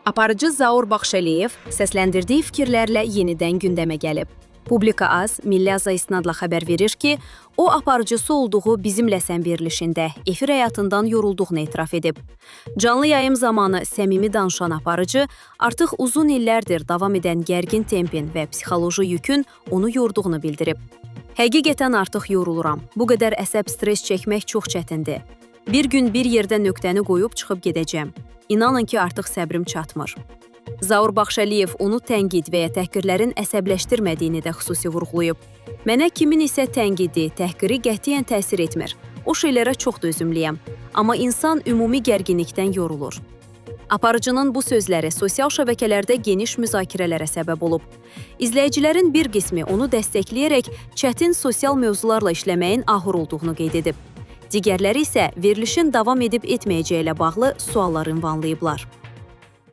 Aparıcı Zaur Baxşəliyev səsləndirdiyi fikirlərlə yenidən gündəmə gəlib. Publika Az, Milli Aza isnadla xəbər verir ki, o aparıcısı olduğu Bizimlə Sən verilişində efir həyatından yorulduğunu etiraf edib. Canlı yayım zamanı səmimi danışan aparıcı artıq uzun illərdir davam edən gərgin tempin və psixoloji yükün onu yorduğunu bildirib. Həqiqətən artıq yoruluram. Bu qədər əsəb stres çəkmək çox çətindir. Bir gün bir yerdə nöqtəni qoyub çıxıb gedəcəm. İnanın ki, artıq səbrim çatmır. Zaur Baxşəliyev onu tənqid və ya təhqirlərin əsəbləşdirmədiyini də xüsusi vurğulayıb. Mənə kimin isə tənqidi, təhqiri qətiyyən təsir etmir. O şeylərə çox dözümlüyəm. Amma insan ümumi gərginlikdən yorulur. Aparıcının bu sözləri sosial şəbəkələrdə geniş müzakirələrə səbəb olub. İzləyicilərin bir qismi onu dəstəkləyərək çətin sosial mövzularla işləməyin ahır olduğunu qeyd edib. Digərləri isə verilişin davam edib etməyəcəyi ilə bağlı suallar ünvanlayıblar.